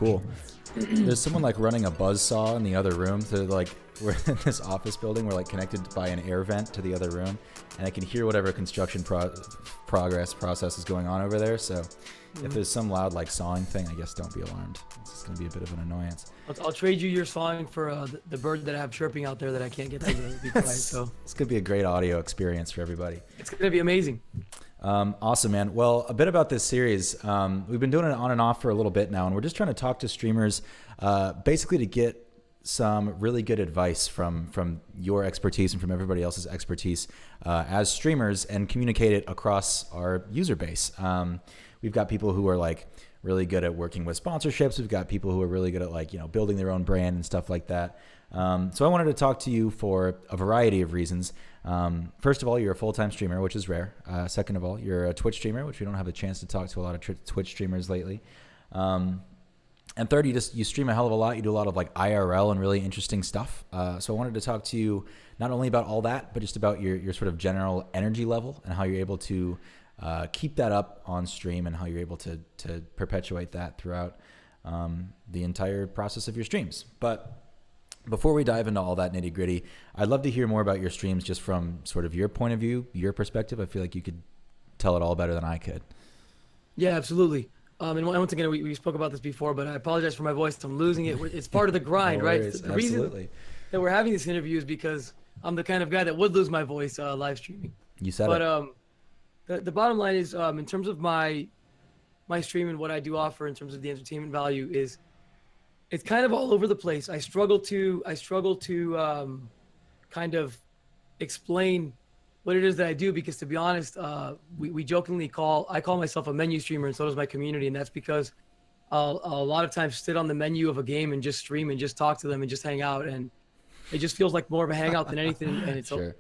cool. There's someone like running a buzz saw in the other room. So like we're in this office building. We're like connected by an air vent to the other room, and I can hear whatever construction process is going on over there. So if there's some loud like sawing thing, I guess don't be alarmed. It's just gonna be a bit of an annoyance. I'll trade you your sawing for the bird that I have chirping out there that I can't get to be quiet. So it's gonna be a great audio experience for everybody. It's gonna be amazing. Awesome, man. Well, a bit about this series. We've been doing it on and off for a little bit now, and we're just trying to talk to streamers basically to get some really good advice from your expertise and from everybody else's expertise as streamers, and communicate it across our user base. We've got people who are like really good at working with sponsorships. We've got people who are really good at like, building their own brand and stuff like that. So I wanted to talk to you for a variety of reasons. First of all, you're a full-time streamer, which is rare. Second of all, you're a Twitch streamer, which we don't have a chance to talk to a lot of Twitch streamers lately. And third, you stream a hell of a lot. You do a lot of like IRL and really interesting stuff. So I wanted to talk to you not only about all that, but just about your sort of general energy level and how you're able to keep that up on stream, and how you're able to perpetuate that throughout the entire process of your streams. But before we dive into all that nitty gritty, I'd love to hear more about your streams just from sort of your point of view, your perspective. I feel like you could tell it all better than I could. Yeah, absolutely. And once again, we spoke about this before, but I apologize for my voice. I'm losing it. It's part of the grind, No right? worries. The Absolutely. reason that we're having this interview is because I'm the kind of guy that would lose my voice live streaming. You said it. But the bottom line is, in terms of my stream and what I do offer in terms of the entertainment value, is it's kind of all over the place. I struggle to kind of explain what it is that I do, because to be honest, we jokingly I call myself a menu streamer, and so does my community, and that's because I'll a lot of times sit on the menu of a game and just stream and just talk to them and just hang out, and it just feels like more of a hangout than anything, and it's Sure.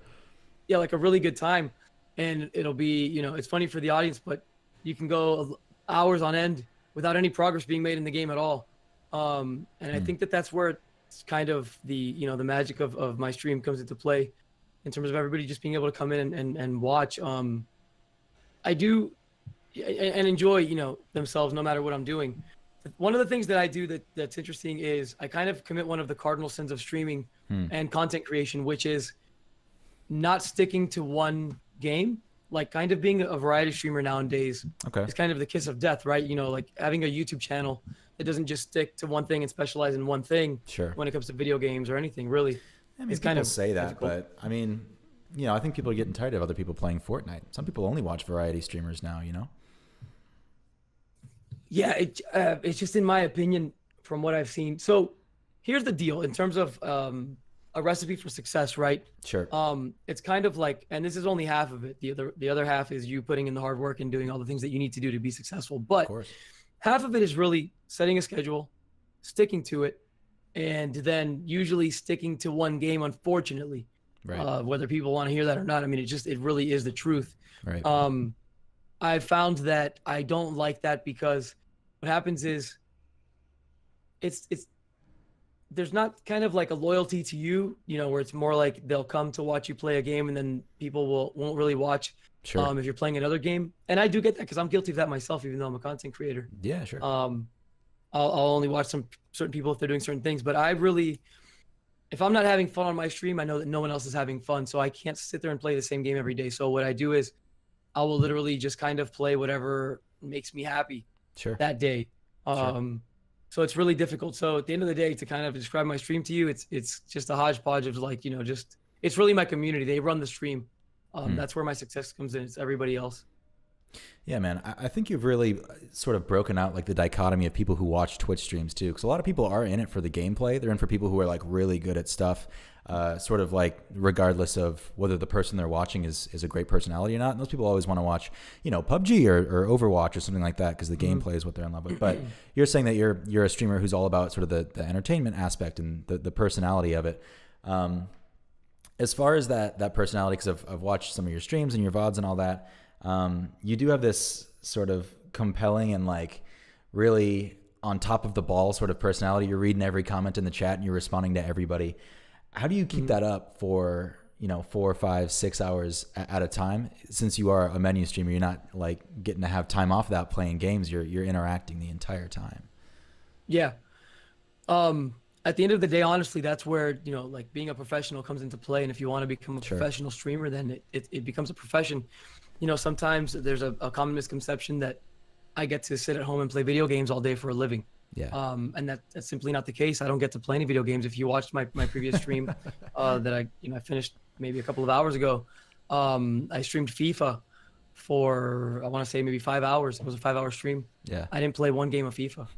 like a really good time. And it'll be, it's funny for the audience, but you can go hours on end without any progress being made in the game at all. And I think that's where it's kind of the magic of my stream comes into play, in terms of everybody just being able to come in and watch. I do and enjoy, themselves no matter what I'm doing. One of the things that I do that's interesting is I kind of commit one of the cardinal sins of streaming and content creation, which is not sticking to one game. Like, kind of being a variety streamer nowadays is kind of the kiss of death, right? Like having a YouTube channel that doesn't just stick to one thing and specialize in one thing. Sure. When it comes to video games or anything, really. I mean, it's people kind of say that, difficult. but I mean, I think people are getting tired of other people playing Fortnite. Some people only watch variety streamers now, Yeah, it's just, in my opinion, from what I've seen. So here's the deal in terms of a recipe for success, right? Sure. It's kind of like, and this is only half of it. The other half is you putting in the hard work and doing all the things that you need to do to be successful. But Of course. half of it is really setting a schedule, sticking to it, and then usually sticking to one game, unfortunately. Right. Whether people want to hear that or not, I mean, it really is the truth. Right. I've found that I don't like that, because what happens is it's there's not kind of like a loyalty to you, where it's more like they'll come to watch you play a game, and then people won't really watch Sure. if you're playing another game. And I do get that, because I'm guilty of that myself, even though I'm a content creator. Yeah, sure. I'll only watch some certain people if they're doing certain things, but if I'm not having fun on my stream, I know that no one else is having fun, so I can't sit there and play the same game every day. So what I do is I will literally just kind of play whatever makes me happy Sure. that day. Sure. So it's really difficult. So at the end of the day, to kind of describe my stream to you, it's just a hodgepodge of like, just, it's really my community. They run the stream. That's where my success comes in. It's everybody else. Yeah, man. I think you've really sort of broken out like the dichotomy of people who watch Twitch streams too. Because a lot of people are in it for the gameplay. They're in for people who are like really good at stuff, sort of like regardless of whether the person they're watching is a great personality or not. And those people always want to watch, PUBG or Overwatch or something like that, because the gameplay is what they're in love with. But you're saying that you're a streamer who's all about sort of the entertainment aspect and the personality of it. As far as that personality, because I've watched some of your streams and your VODs and all that, you do have this sort of compelling and like really on top of the ball sort of personality. You're reading every comment in the chat and you're responding to everybody. How do you keep that up for, 4, 5, 6 hours at a time? Since you are a menu streamer, you're not like getting to have time off without playing games. You're interacting the entire time. Yeah. At the end of the day, honestly, that's where, you know, like being a professional comes into play. And if you want to become a Sure. professional streamer, then it becomes a profession. You know, sometimes there's a common misconception that I get to sit at home and play video games all day for a living. Yeah. And that's simply not the case. I don't get to play any video games. If you watched my previous stream, that I finished maybe a couple of hours ago, I streamed FIFA for, I want to say maybe 5 hours. It was a 5 hour stream. Yeah. I didn't play one game of FIFA.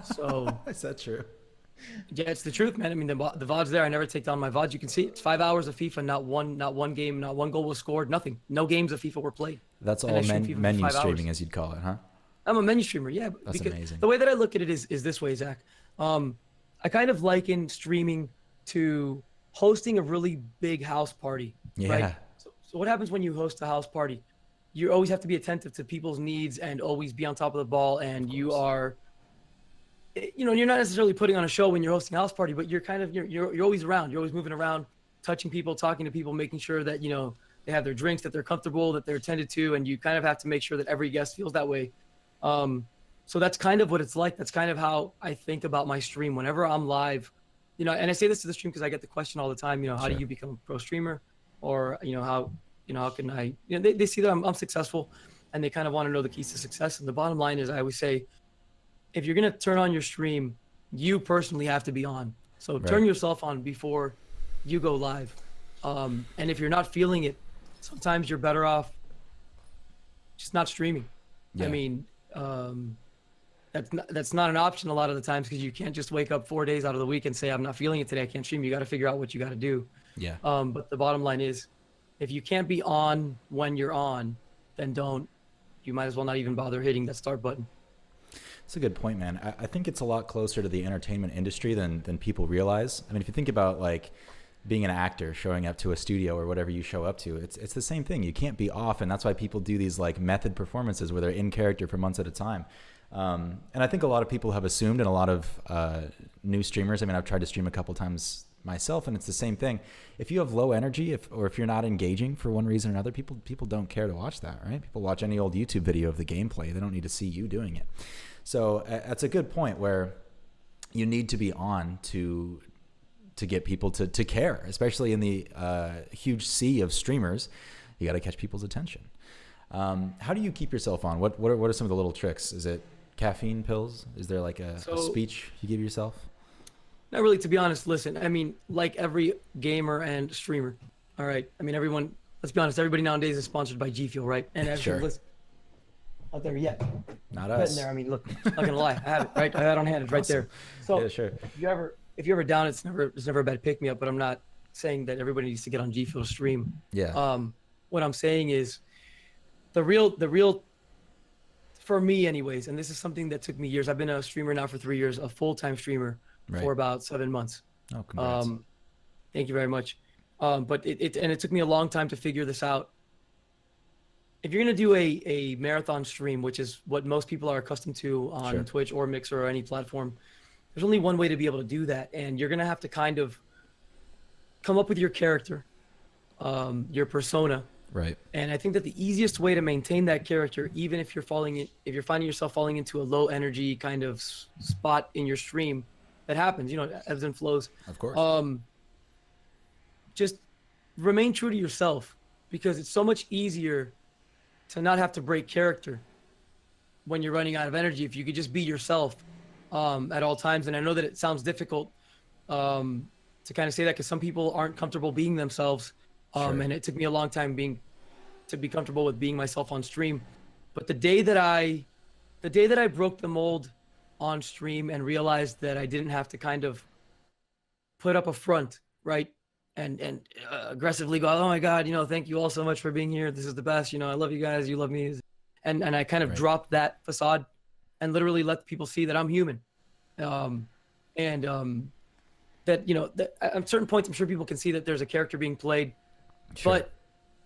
So Is that true? yeah, it's the truth, man. I mean, the VOD's there. I never take down my VODs. You can see it's 5 hours of FIFA. Not one game, not one goal was scored. Nothing. No games of FIFA were played. That's And all I streamed FIFA for menu 5 hours. streaming, as you'd call it, huh? I'm a menu streamer, yeah. That's Because amazing. the way that I look at it is this way, Zach. I kind of liken streaming to hosting a really big house party, Yeah. right? So what happens when you host a house party? You always have to be attentive to people's needs and always be on top of the ball. And you are, you know, you're not necessarily putting on a show when you're hosting a house party, but you're kind of you're always around. You're always moving around, touching people, talking to people, making sure that, you know, they have their drinks, that they're comfortable, that they're attended to, and you kind of have to make sure that every guest feels that way. So that's kind of what it's like. That's kind of how I think about my stream whenever I'm live, you know. And I say this to the stream because I get the question all the time, you know, how do Sure. you become a pro streamer, or how can I, you know, they see that I'm successful, and they kind of want to know the keys to success. And the bottom line is, I always say, if you're going to turn on your stream, you personally have to be on. So turn Right. yourself on before you go live. And if you're not feeling it, sometimes you're better off just not streaming. Yeah. I mean, that's not an option a lot of the times, because you can't just wake up 4 days out of the week and say, I'm not feeling it today, I can't stream. You got to figure out what you got to do. Yeah. But the bottom line is, if you can't be on when you're on, then you might as well not even bother hitting that start button. That's a good point, man. I think it's a lot closer to the entertainment industry than people realize. I mean, if you think about like being an actor showing up to a studio or whatever you show up to, it's the same thing. You can't be off, and that's why people do these like method performances where they're in character for months at a time. And I think a lot of people have assumed, and a lot of new streamers, I mean, I've tried to stream a couple times myself, and it's the same thing. If you have low energy, or if you're not engaging for one reason or another, people don't care to watch that, right? People watch any old YouTube video of the gameplay. They don't need to see you doing it. So that's a good point, where you need to be on to get people to care, especially in the huge sea of streamers. You got to catch people's attention. How do you keep yourself on? What are some of the little tricks? Is it caffeine pills? Is there like a speech you give yourself? Not really, to be honest. Listen, I mean, like every gamer and streamer, all right? I mean, everyone, let's be honest, everybody nowadays is sponsored by G Fuel, right? And Sure. listen, not there yet. Not Put it us. in there. I mean, look, not gonna lie, I have it, right? I have it on hand, it's right there. So Yeah, sure. if you're ever down, it's never a bad pick me up. But I'm not saying that everybody needs to get on G Fuel to stream. Yeah. What I'm saying is, the real for me anyways, and this is something that took me years. I've been a streamer now for 3 years, a full-time streamer Right. for about 7 months. Oh, congrats. Thank you very much. But it took me a long time to figure this out. If you're gonna do a marathon stream, which is what most people are accustomed to on Sure. Twitch or Mixer or any platform, there's only one way to be able to do that, and you're gonna have to kind of come up with your character, your persona. Right. And I think that the easiest way to maintain that character, even if you're finding yourself falling into a low energy kind of spot in your stream, that happens, you know, ebbs and flows. Of course. Just remain true to yourself, because it's so much easier to not have to break character when you're running out of energy if you could just be yourself at all times. And I know that it sounds difficult to kind of say that, because some people aren't comfortable being themselves. Sure. And it took me a long time to be comfortable with being myself on stream. But the day that I broke the mold on stream and realized that I didn't have to kind of put up a front, right? And aggressively go, oh my God, you know, thank you all so much for being here. This is the best. You know, I love you guys. You love me. And I kind of Right. dropped that facade and literally let people see that I'm human. That, you know, that at certain points, I'm sure people can see that there's a character being played, Sure. but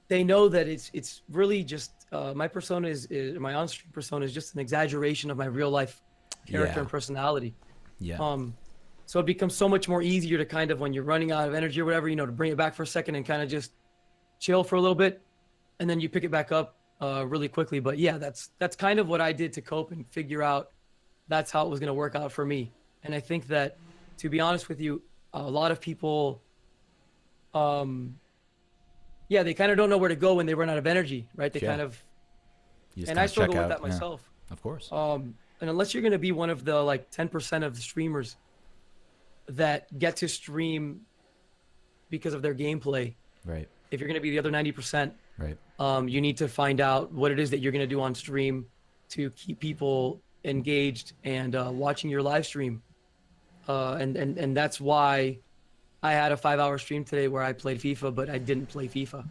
they know that it's really just my persona is my on-stream persona is just an exaggeration of my real life character Yeah. and personality. Yeah. So it becomes so much more easier to kind of, when you're running out of energy or whatever, you know, to bring it back for a second and kind of just chill for a little bit, and then you pick it back up really quickly. But yeah, that's kind of what I did to cope and figure out that's how it was going to work out for me. And I think that, to be honest with you, a lot of people, yeah, they kind of don't know where to go when they run out of energy, right? They Yeah. kind of, You just and kind I of struggle check with out. that Yeah, myself. of course. And unless you're going to be one of the like 10% of the streamers that get to stream because of their gameplay, Right. if you're going to be the other 90%, Right. you need to find out what it is that you're going to do on stream to keep people engaged and watching your live stream. And that's why I had a 5-hour stream today where I played FIFA, but I didn't play FIFA.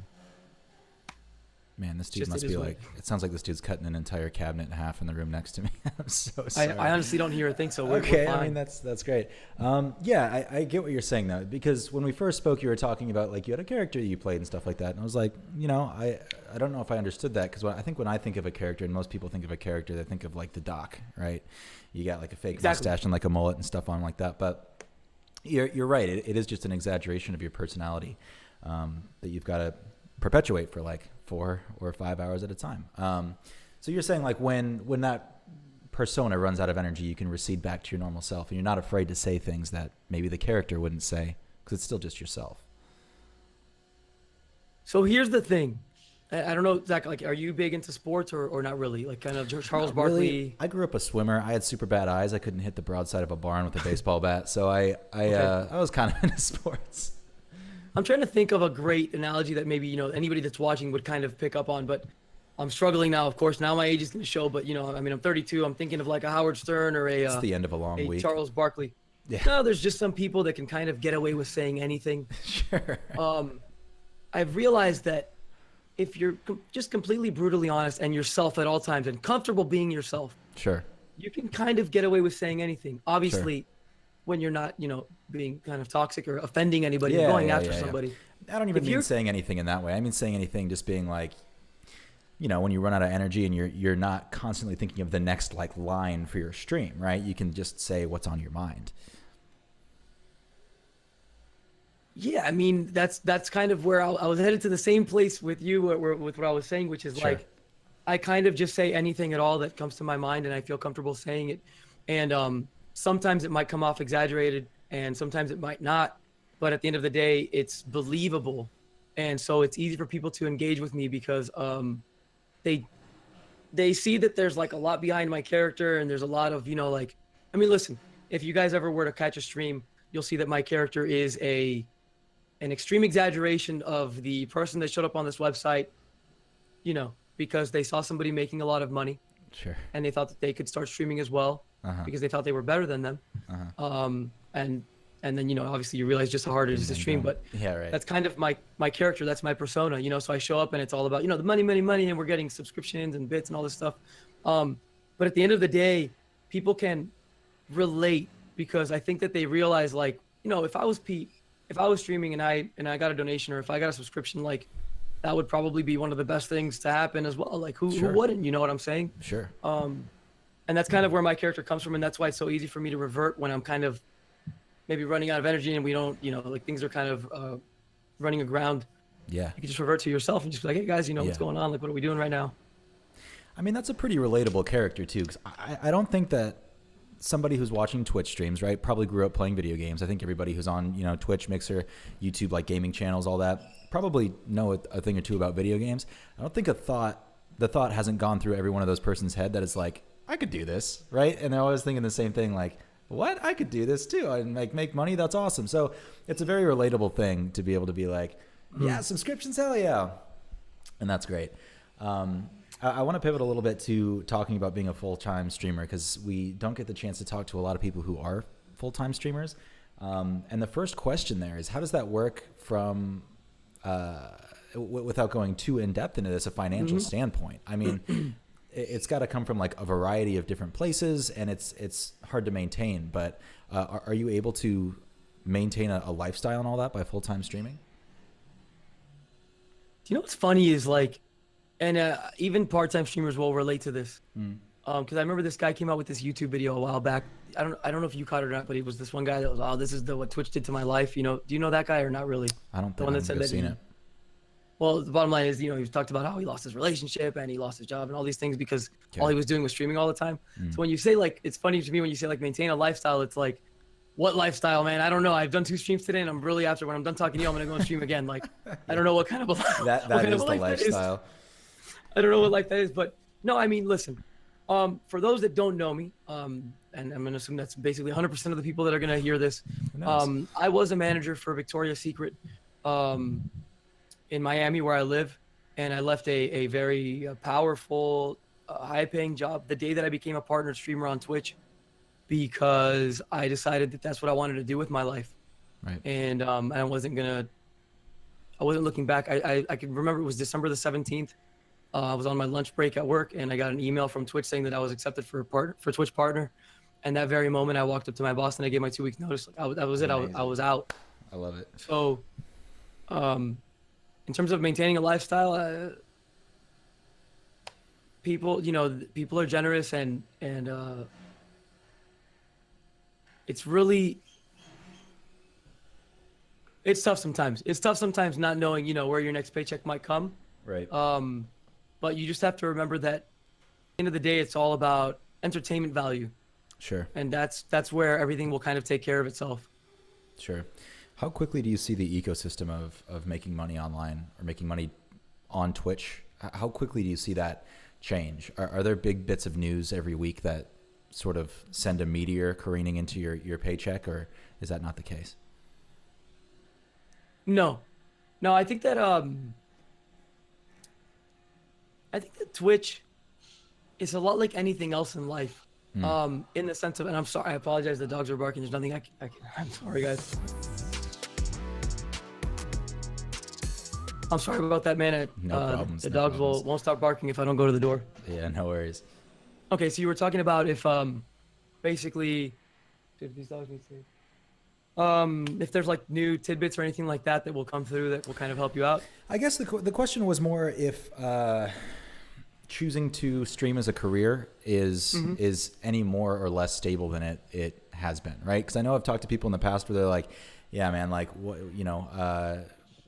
Man, this dude Just must it be is what- like, it sounds like this dude's cutting an entire cabinet in half in the room next to me. I'm so I, sorry. I honestly don't hear a thing, so we're Okay, fine. I mean, that's great. Yeah, I get what you're saying though, because when we first spoke, you were talking about like you had a character that you played and stuff like that, and I was like, you know, I don't know if I understood that, because I think when I think of a character, and most people think of a character, they think of like the Doc, right? You got like a fake Exactly. mustache and like a mullet and stuff on like that, but you're right. It is just an exaggeration of your personality that you've got to perpetuate for like 4 or 5 hours at a time. So you're saying like when that persona runs out of energy, you can recede back to your normal self, and you're not afraid to say things that maybe the character wouldn't say because it's still just yourself. So here's the thing. I don't know, Zach, like, are you big into sports or not really? Like kind of Charles Not Barkley. really. I grew up a swimmer. I had super bad eyes. I couldn't hit the broadside of a barn with a baseball bat. So I was kind of into sports. I'm trying to think of a great analogy that maybe, you know, anybody that's watching would kind of pick up on, but I'm struggling now. Of course, now my age is going to show, but you know, I mean, I'm 32. I'm thinking of like a Howard Stern or It's the end of a long week. Charles Barkley. Yeah. No, there's just some people that can kind of get away with saying anything. Sure. I've realized that if you're just completely brutally honest and yourself at all times and comfortable being yourself, Sure. you can kind of get away with saying anything. Obviously, when you're not, you know, being kind of toxic or offending anybody or going after somebody. I don't even If mean you're- saying anything in that way. I mean saying anything just being like, you know, when you run out of energy and you're not constantly thinking of the next like line for your stream, right? You can just say what's on your mind. Yeah, I mean, that's kind of where I was headed to the same place with you with what I was saying, which is Sure. like, I kind of just say anything at all that comes to my mind and I feel comfortable saying it. And sometimes it might come off exaggerated and sometimes it might not. But at the end of the day, it's believable. And so it's easy for people to engage with me because they see that there's like a lot behind my character and there's a lot of, you know, like, I mean, listen, if you guys ever were to catch a stream, you'll see that my character is an extreme exaggeration of the person that showed up on this website, you know, because they saw somebody making a lot of money Sure. and they thought that they could start streaming as well because they thought they were better than them. And then, you know, obviously you realize just how hard it is to stream, but Yeah, right. that's kind of my character. That's my persona, you know, so I show up and it's all about, you know, the money, money, money, and we're getting subscriptions and bits and all this stuff. But at the end of the day, people can relate because I think that they realize, like, you know, if I was Pete, if I was streaming and I got a donation or if I got a subscription, like that would probably be one of the best things to happen as well. Like who wouldn't, you know what I'm saying? Sure. And that's kind of where my character comes from. And that's why it's so easy for me to revert when I'm kind of maybe running out of energy and we don't, you know, like things are kind of running aground. Yeah. You can just revert to yourself and just be like, hey guys, you know, what's Yeah. going on? Like, what are we doing right now? I mean, that's a pretty relatable character too, because I don't think that somebody who's watching Twitch streams, right, probably grew up playing video games. I think everybody who's on, you know, Twitch, Mixer, YouTube, like gaming channels, all that, probably know a thing or two about video games. I don't think the thought hasn't gone through every one of those person's head that it's like, I could do this, right? And they're always thinking the same thing, like, what? I could do this too. I make money. That's awesome. So it's a very relatable thing to be able to be like, yeah, subscriptions, hell yeah. And that's great. I want to pivot a little bit to talking about being a full-time streamer because we don't get the chance to talk to a lot of people who are full-time streamers. And the first question there is, how does that work from, without going too in-depth into this, a financial standpoint? I mean, it's got to come from like a variety of different places and it's hard to maintain, but are you able to maintain a lifestyle and all that by full-time streaming? Do you know what's funny is like, and even part-time streamers will relate to this. Because I remember this guy came out with this YouTube video a while back. I don't know if you caught it or not, but he was this one guy that was, oh, this is what Twitch did to my life. You know, do you know that guy or not really? I don't The think one that I've said that seen he- it. Well, the bottom line is, he talked about how he lost his relationship and he lost his job and all these things because all Okay. he was doing was streaming all the time. So when you say like, it's funny to me when you say like maintain a lifestyle, it's like, what lifestyle, man? I don't know. I've done 2 streams today, and I'm really after when I'm done talking to you, I'm gonna go and stream again. Like, I don't know what kind of a That is the lifestyle. I don't know what life that is, but no, I mean, listen. For those that don't know me, and I'm gonna assume that's basically 100% of the people that are gonna hear this. Nice. I was a manager for Victoria's Secret, in Miami where I live, and I left a very powerful, high-paying job the day that I became a partner streamer on Twitch, because I decided that that's what I wanted to do with my life. Right. And I wasn't looking back. I can remember it was December the 17th. I was on my lunch break at work, and I got an email from Twitch saying that I was accepted for Twitch partner. And that very moment, I walked up to my boss and I gave my 2 weeks notice. Like, that was it. I was out. I love it. So, in terms of maintaining a lifestyle, people are generous, and it's tough sometimes. It's tough sometimes not knowing, where your next paycheck might come. Right. But you just have to remember that at the end of the day, it's all about entertainment value. Sure. And that's where everything will kind of take care of itself. Sure. How quickly do you see the ecosystem of making money online or making money on Twitch? How quickly do you see that change? Are there big bits of news every week that sort of send a meteor careening into your paycheck, or is that not the case? No, I think that Twitch is a lot like anything else in life. In the sense of, and I'm sorry, I apologize, the dogs are barking. There's nothing I'm sorry, guys. I'm sorry about that, man. No problems. The no dogs problems. won't stop barking if I don't go to the door. Yeah, no worries. Okay, so you were talking about if basically, dude, these dogs need to. If there's like new tidbits or anything like that will come through that will kind of help you out. I guess the question was more if choosing to stream as a career is any more or less stable than it has been, right? Because I know I've talked to people in the past where they're like, yeah, man, like,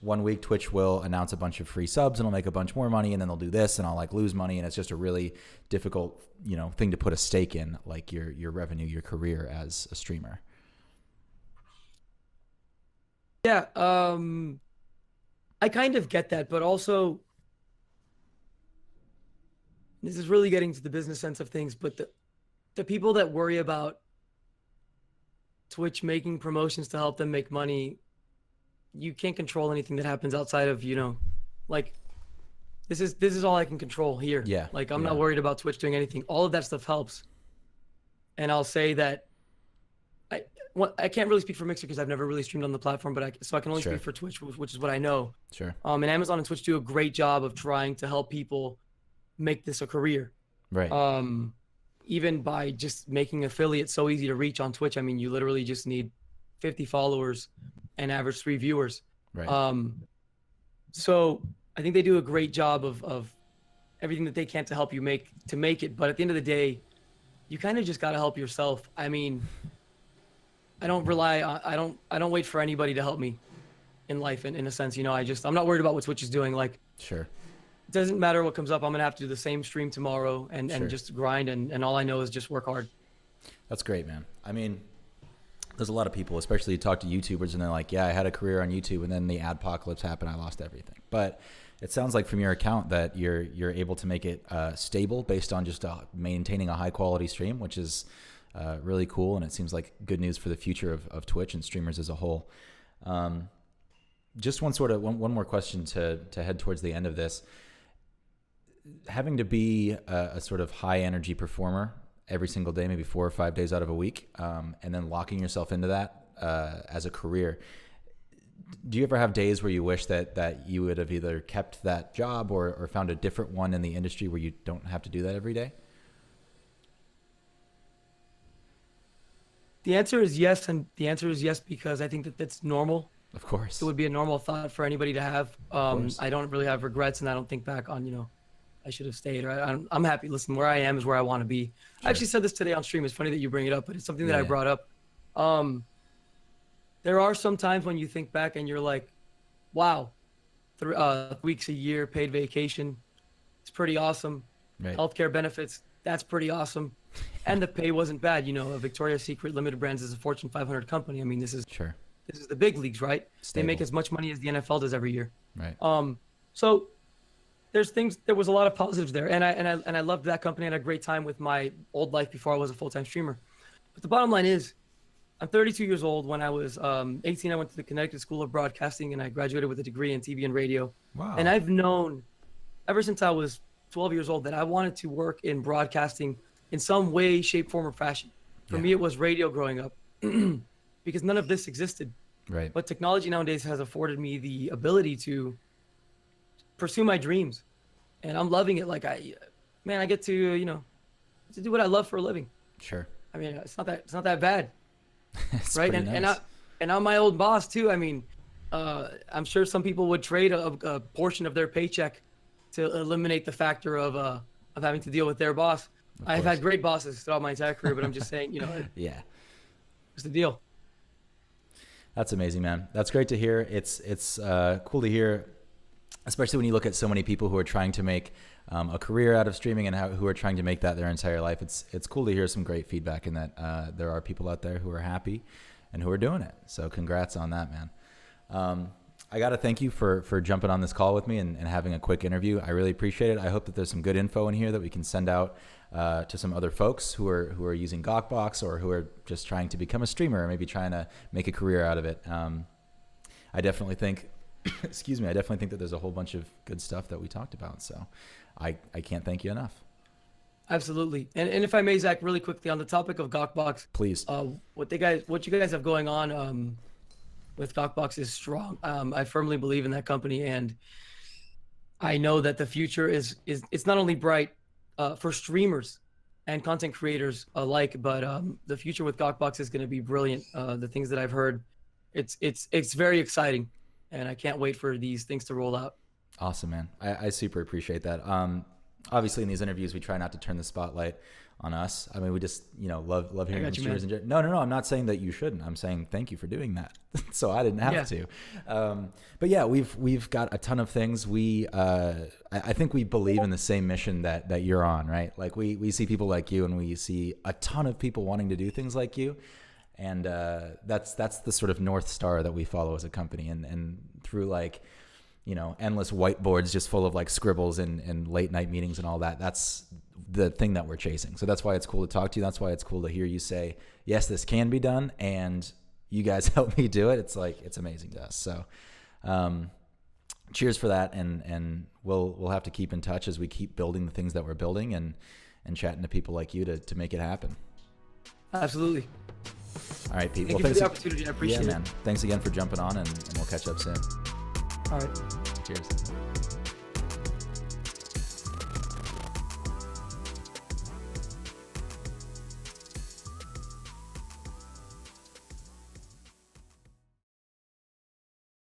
1 week Twitch will announce a bunch of free subs and I'll make a bunch more money, and then they'll do this and I'll like lose money, and it's just a really difficult, thing to put a stake in, like your revenue, your career as a streamer. Yeah, I kind of get that, but also this is really getting to the business sense of things, but the people that worry about Twitch making promotions to help them make money, you can't control anything that happens outside of, like this is all I can control here. Yeah. Like I'm not worried about Twitch doing anything. All of that stuff helps. And I'll say that I can't really speak for Mixer because I've never really streamed on the platform, but I can only speak for Twitch, which is what I know. Sure. And Amazon and Twitch do a great job of trying to help people make this a career. Right. Even by just making affiliates so easy to reach on Twitch. I mean, you literally just need 50 followers and average 3 viewers. Right. So I think they do a great job of everything that they can to help you make it. But at the end of the day, you kind of just got to help yourself. I mean, I don't wait for anybody to help me in life. In a sense, I'm not worried about what Twitch is doing. Like, Sure. it doesn't matter what comes up. I'm going to have to do the same stream tomorrow and Sure. just grind. And all I know is just work hard. That's great, man. I mean, there's a lot of people, especially you talk to YouTubers and they're like, yeah, I had a career on YouTube and then the adpocalypse happened. I lost everything. But it sounds like from your account that you're able to make it stable based on just maintaining a high quality stream, which is really cool. And it seems like good news for the future of Twitch and streamers as a whole. Just one more question to head towards the end of this. Having to be a sort of high energy performer every single day, maybe 4 or 5 days out of a week, and then locking yourself into that as a career. Do you ever have days where you wish that you would have either kept that job or found a different one in the industry where you don't have to do that every day? The answer is yes. And the answer is yes, because I think that that's normal. Of course. It would be a normal thought for anybody to have. I don't really have regrets, and I don't think back on, I should have stayed. Or I'm happy. Listen, where I am is where I want to be. Sure. I actually said this today on stream. It's funny that you bring it up, but it's something that I brought up. There are some times when you think back and you're like, wow, weeks a year paid vacation. It's pretty awesome. Right. Healthcare benefits, that's pretty awesome. And the pay wasn't bad. Victoria's Secret Limited Brands is a Fortune 500 company. I mean, this is Sure. the big leagues, right? Stable. They make as much money as the NFL does every year. Right. So there was a lot of positives there, and I loved that company. I had a great time with my old life before I was a full-time streamer. But the bottom line is, I'm 32 years old. When I was 18, I went to the Connecticut School of Broadcasting, and I graduated with a degree in TV and radio. Wow. And I've known ever since I was 12 years old that I wanted to work in broadcasting in some way, shape, form, or fashion. For me, it was radio growing up because none of this existed. Right. But technology nowadays has afforded me the ability to pursue my dreams, and I'm loving it. Like I get to to do what I love for a living. Sure. I mean, it's not that bad, It's right? pretty nice. And I'm my old boss too. I mean, I'm sure some people would trade a portion of their paycheck to eliminate the factor of having to deal with their boss. I've had great bosses throughout my entire career, but I'm just saying, Yeah. it's the deal. That's amazing, man. That's great to hear. It's cool to hear, especially when you look at so many people who are trying to make a career out of streaming and who are trying to make that their entire life. It's cool to hear some great feedback and that there are people out there who are happy and who are doing it. So congrats on that, man. I got to thank you for jumping on this call with me and having a quick interview. I really appreciate it. I hope that there's some good info in here that we can send out to some other folks who are using GawkBox or who are just trying to become a streamer or maybe trying to make a career out of it. I definitely think, excuse me, I definitely think that there's a whole bunch of good stuff that we talked about. So I can't thank you enough. Absolutely. And if I may, Zach, really quickly on the topic of GawkBox, Please. what you guys have going on with GawkBox is strong. I firmly believe in that company, and I know that the future is it's not only bright for streamers and content creators alike, but the future with GawkBox is going to be brilliant. The things that I've heard, it's very exciting, and I can't wait for these things to roll out. Awesome, man. I super appreciate that. Obviously in these interviews, we try not to turn the spotlight on us. I mean, we just, love hearing from streamers. No, I'm not saying that you shouldn't. I'm saying thank you for doing that. So I didn't have to. But yeah, we've got a ton of things. I think we believe in the same mission that you're on, right? Like we see people like you, and we see a ton of people wanting to do things like you. And that's the sort of North Star that we follow as a company. And through endless whiteboards just full of like scribbles and late night meetings and all that. That's the thing that we're chasing. So that's why it's cool to talk to you. That's why it's cool to hear you say, yes, this can be done. And you guys help me do it. It's amazing to us. So, cheers for that. And we'll have to keep in touch as we keep building the things that we're building and chatting to people like you to make it happen. Absolutely. All right, Pete. Thank you for the opportunity. I appreciate it. Man. Thanks again for jumping on, and we'll catch up soon. All right. Cheers.